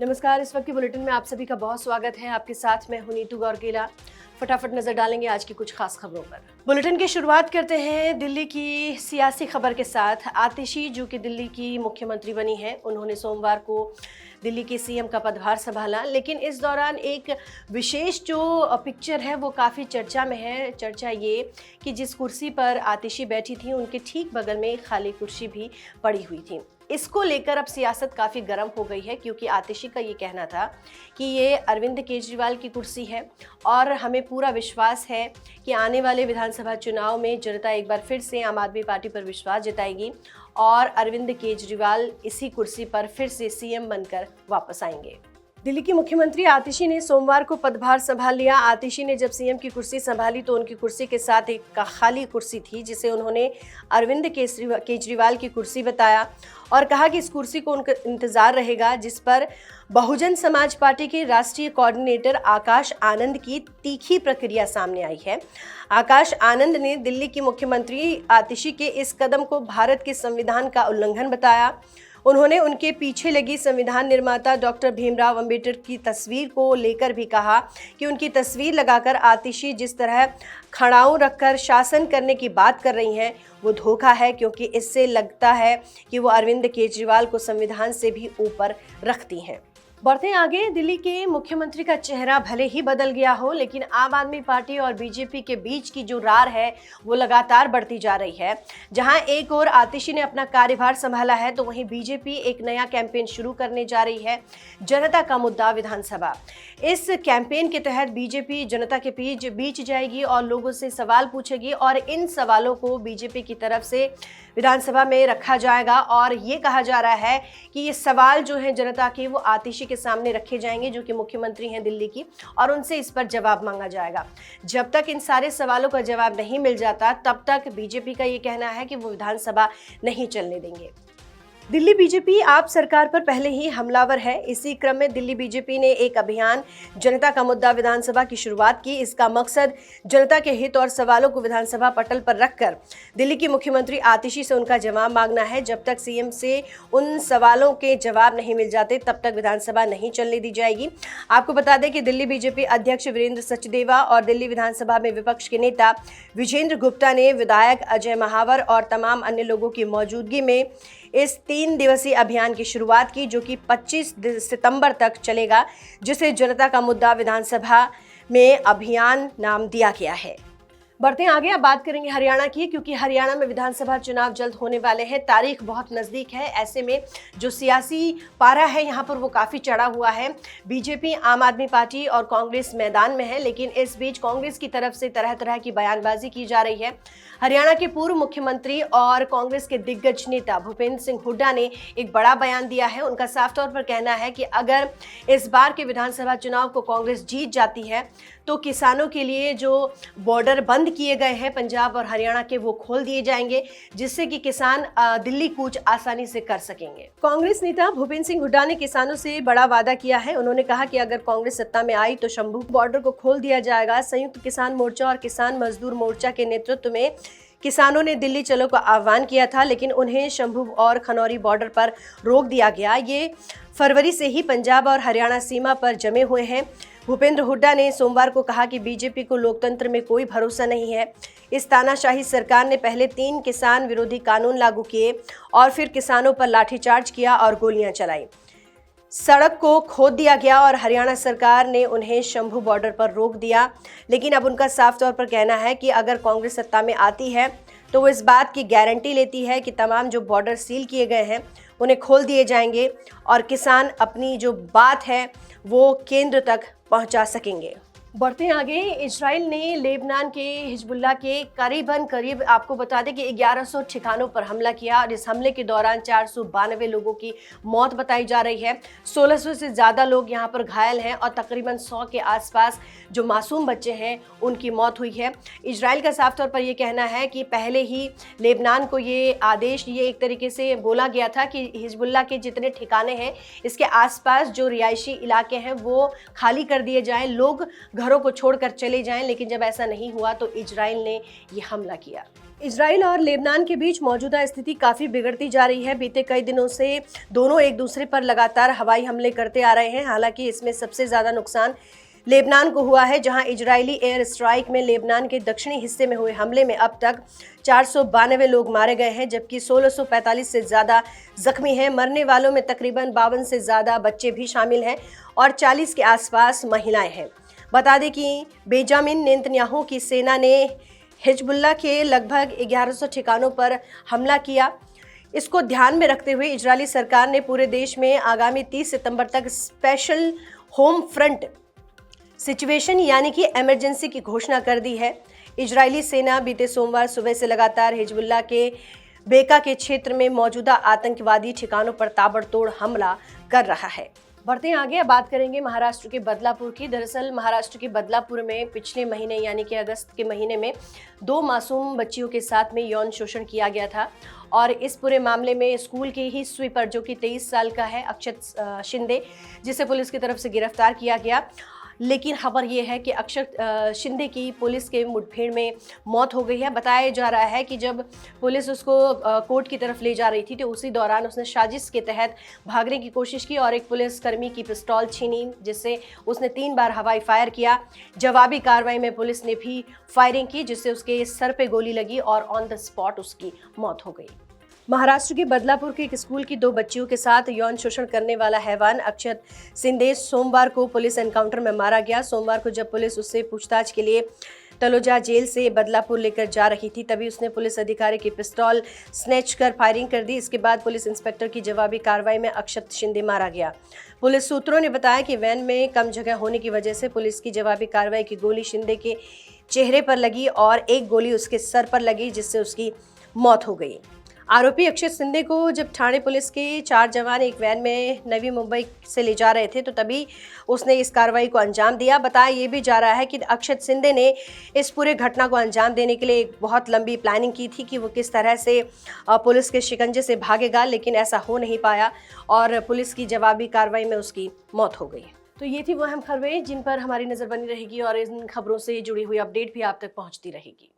नमस्कार। इस वक्त की बुलेटिन में आप सभी का बहुत स्वागत है। आपके साथ मैं हूं नीतू गौरकेला। फटाफट नजर डालेंगे आज की कुछ खास खबरों पर। बुलेटिन की शुरुआत करते हैं दिल्ली की सियासी खबर के साथ। आतिशी जो कि दिल्ली की मुख्यमंत्री बनी है, उन्होंने सोमवार को दिल्ली के सीएम का पदभार संभाला। लेकिन इस दौरान एक विशेष जो पिक्चर है वो काफ़ी चर्चा में है। चर्चा ये कि जिस कुर्सी पर आतिशी बैठी थी उनके ठीक बगल में एक खाली कुर्सी भी पड़ी हुई थी। इसको लेकर अब सियासत काफ़ी गर्म हो गई है, क्योंकि आतिशी का ये कहना था कि ये अरविंद केजरीवाल की कुर्सी है और हमें पूरा विश्वास है कि आने वाले विधानसभा चुनाव में जनता एक बार फिर से आम आदमी पार्टी पर विश्वास जताएगी और अरविंद केजरीवाल इसी कुर्सी पर फिर से सीएम बनकर वापस आएंगे। दिल्ली की मुख्यमंत्री आतिशी ने सोमवार को पदभार संभाल लिया। आतिशी ने जब सीएम की कुर्सी संभाली तो उनकी कुर्सी के साथ एक खाली कुर्सी थी, जिसे उन्होंने अरविंद केजरीवाल की कुर्सी बताया और कहा कि इस कुर्सी को उनका इंतजार रहेगा, जिस पर बहुजन समाज पार्टी के राष्ट्रीय कोऑर्डिनेटर आकाश आनंद की तीखी प्रक्रिया सामने आई है। आकाश आनंद ने दिल्ली की मुख्यमंत्री आतिशी के इस कदम को भारत के संविधान का उल्लंघन बताया। उन्होंने उनके पीछे लगी संविधान निर्माता डॉक्टर भीमराव अंबेडकर की तस्वीर को लेकर भी कहा कि उनकी तस्वीर लगाकर आतिशी जिस तरह खड़ाऊ रखकर शासन करने की बात कर रही हैं वो धोखा है, क्योंकि इससे लगता है कि वो अरविंद केजरीवाल को संविधान से भी ऊपर रखती हैं। बढ़ते आगे, दिल्ली के मुख्यमंत्री का चेहरा भले ही बदल गया हो, लेकिन आम आदमी पार्टी और बीजेपी के बीच की जो रार है वो लगातार बढ़ती जा रही है। जहां एक ओर आतिशी ने अपना कार्यभार संभाला है, तो वहीं बीजेपी एक नया कैंपेन शुरू करने जा रही है, जनता का मुद्दा विधानसभा। इस कैंपेन के तहत बीजेपी जनता के बीच जाएगी और लोगों से सवाल पूछेगी और इन सवालों को बीजेपी की तरफ से विधानसभा में रखा जाएगा। और ये कहा जा रहा है कि ये सवाल जो है जनता के वो आतिशी के सामने रखे जाएंगे, जो कि मुख्यमंत्री हैं दिल्ली की, और उनसे इस पर जवाब मांगा जाएगा। जब तक इन सारे सवालों का जवाब नहीं मिल जाता, तब तक बीजेपी का ये कहना है कि वो विधानसभा नहीं चलने देंगे। दिल्ली बीजेपी आप सरकार पर पहले ही हमलावर है। इसी क्रम में दिल्ली बीजेपी ने एक अभियान जनता का मुद्दा विधानसभा की शुरुआत की। इसका मकसद जनता के हित और सवालों को विधानसभा पटल पर रखकर दिल्ली की मुख्यमंत्री आतिशी से उनका जवाब मांगना है। जब तक सीएम से उन सवालों के जवाब नहीं मिल जाते, तब तक विधानसभा नहीं चलने दी जाएगी। आपको बता दें कि दिल्ली बीजेपी अध्यक्ष वीरेंद्र सचदेवा और दिल्ली विधानसभा में विपक्ष के नेता विजेंद्र गुप्ता ने विधायक अजय महावर और तमाम अन्य लोगों की मौजूदगी में इस 3 दिवसीय अभियान की शुरुआत की, जो कि 25 सितंबर तक चलेगा, जिसे जनता का मुद्दा विधानसभा में अभियान नाम दिया गया है। बढ़ते हैं आगे, अब बात करेंगे हरियाणा की, क्योंकि हरियाणा में विधानसभा चुनाव जल्द होने वाले हैं। तारीख बहुत नज़दीक है। ऐसे में जो सियासी पारा है यहाँ पर वो काफ़ी चढ़ा हुआ है। बीजेपी, आम आदमी पार्टी और कांग्रेस मैदान में है, लेकिन इस बीच कांग्रेस की तरफ से तरह तरह की बयानबाजी की जा रही है। हरियाणा के पूर्व मुख्यमंत्री और कांग्रेस के दिग्गज नेता भूपेंद्र सिंह हुड्डा ने एक बड़ा बयान दिया है। उनका साफ तौर पर कहना है कि अगर इस बार के विधानसभा चुनाव को कांग्रेस जीत जाती है तो किसानों के लिए जो बॉर्डर बंद किए गए हैं पंजाब और हरियाणा के, वो खोल दिए जाएंगे, जिससे कि किसान दिल्ली कूच आसानी से कर सकेंगे। कांग्रेस नेता भूपेंद्र सिंह हुड्डा ने किसानों से बड़ा वादा किया है। उन्होंने कहा कि अगर कांग्रेस सत्ता में आई तो शंभू बॉर्डर को खोल दिया जाएगा। संयुक्त किसान मोर्चा और किसान मजदूर मोर्चा के नेतृत्व में किसानों ने दिल्ली चलो का आह्वान किया था, लेकिन उन्हें शंभू और खनौरी बॉर्डर पर रोक दिया गया। ये फरवरी से ही पंजाब और हरियाणा सीमा पर जमे हुए हैं। भूपेंद्र हुड्डा ने सोमवार को कहा कि बीजेपी को लोकतंत्र में कोई भरोसा नहीं है। इस तानाशाही सरकार ने पहले 3 किसान विरोधी कानून लागू किए और फिर किसानों पर लाठीचार्ज किया और गोलियां चलाई। सड़क को खोद दिया गया और हरियाणा सरकार ने उन्हें शंभू बॉर्डर पर रोक दिया। लेकिन अब उनका साफ तौर पर कहना है कि अगर कांग्रेस सत्ता में आती है तो वो इस बात की गारंटी लेती है कि तमाम जो बॉर्डर सील किए गए हैं उन्हें खोल दिए जाएंगे और किसान अपनी जो बात है वो केंद्र तक पहुंचा सकेंगे। बढ़ते हैं आगे, इजराइल ने लेबनान के हिजबुल्लाह के करीब आपको बता दें कि 1100 ठिकानों पर हमला किया और इस हमले के दौरान 492 लोगों की मौत बताई जा रही है। 1600 से ज़्यादा लोग यहां पर घायल हैं और तकरीबन 100 के आसपास जो मासूम बच्चे हैं उनकी मौत हुई है। इजराइल का साफ तौर पर यह कहना है कि पहले ही लेबनान को ये आदेश ये एक तरीके से बोला गया था कि हिजबुल्लाह के जितने ठिकाने हैं इसके आसपास जो रिहायशी इलाके हैं वो खाली कर दिए जाएं, लोग घरों को छोड़कर चले जाएं। लेकिन जब ऐसा नहीं हुआ तो इजराइल ने ये हमला किया। इजराइल और लेबनान के बीच मौजूदा स्थिति काफ़ी बिगड़ती जा रही है। बीते कई दिनों से दोनों एक दूसरे पर लगातार हवाई हमले करते आ रहे हैं। हालांकि इसमें सबसे ज़्यादा नुकसान लेबनान को हुआ है, जहां इजरायली एयर स्ट्राइक में लेबनान के दक्षिणी हिस्से में हुए हमले में अब तक 492 लोग मारे गए हैं, जबकि 1645 से ज़्यादा जख्मी हैं। मरने वालों में तकरीबन 52 से ज़्यादा बच्चे भी शामिल हैं और 40 के आसपास महिलाएं हैं। बता दें कि बेंजामिन नेतन्याहू की सेना ने हिजबुल्लाह के लगभग 1100 ठिकानों पर हमला किया। इसको ध्यान में रखते हुए इजरायली सरकार ने पूरे देश में आगामी 30 सितंबर तक स्पेशल होम फ्रंट सिचुएशन यानी कि इमरजेंसी की घोषणा कर दी है। इजरायली सेना बीते सोमवार सुबह से लगातार हिजबुल्लाह के बेका के क्षेत्र में मौजूदा आतंकवादी ठिकानों पर ताबड़तोड़ हमला कर रहा है। बढ़ते हैं आगे, अब बात करेंगे महाराष्ट्र के बदलापुर की। दरअसल महाराष्ट्र के बदलापुर में पिछले महीने यानी कि अगस्त के महीने में 2 मासूम बच्चियों के साथ में यौन शोषण किया गया था और इस पूरे मामले में स्कूल के ही स्वीपर जो कि 23 साल का है अक्षत शिंदे, जिसे पुलिस की तरफ से गिरफ्तार किया गया। लेकिन खबर ये है कि अक्षत शिंदे की पुलिस के मुठभेड़ में मौत हो गई है। बताया जा रहा है कि जब पुलिस उसको कोर्ट की तरफ ले जा रही थी तो उसी दौरान उसने साजिश के तहत भागने की कोशिश की और एक पुलिसकर्मी की पिस्तौल छीनी, जिससे उसने 3 बार हवाई फायर किया। जवाबी कार्रवाई में पुलिस ने भी फायरिंग की, जिससे उसके सर पे गोली लगी और ऑन द स्पॉट उसकी मौत हो गई। महाराष्ट्र के बदलापुर के एक स्कूल की 2 बच्चियों के साथ यौन शोषण करने वाला हैवान अक्षत शिंदे सोमवार को पुलिस एनकाउंटर में मारा गया। सोमवार को जब पुलिस उससे पूछताछ के लिए तलोजा जेल से बदलापुर लेकर जा रही थी, तभी उसने पुलिस अधिकारी की पिस्तौल स्नैच कर फायरिंग कर दी। इसके बाद पुलिस इंस्पेक्टर की जवाबी कार्रवाई में अक्षत शिंदे मारा गया। पुलिस सूत्रों ने बताया कि वैन में कम जगह होने की वजह से पुलिस की जवाबी कार्रवाई की गोली शिंदे के चेहरे पर लगी और एक गोली उसके सर पर लगी, जिससे उसकी मौत हो गई। आरोपी अक्षत शिंदे को जब ठाणे पुलिस के 4 जवान एक वैन में नवी मुंबई से ले जा रहे थे तो तभी उसने इस कार्रवाई को अंजाम दिया। बताया ये भी जा रहा है कि अक्षत शिंदे ने इस पूरे घटना को अंजाम देने के लिए एक बहुत लंबी प्लानिंग की थी कि वो किस तरह से पुलिस के शिकंजे से भागेगा, लेकिन ऐसा हो नहीं पाया और पुलिस की जवाबी कार्रवाई में उसकी मौत हो गई। तो ये थी वो अहम खबरें जिन पर हमारी नज़र बनी रहेगी और इन खबरों से जुड़ी हुई अपडेट भी आप तक पहुँचती रहेगी।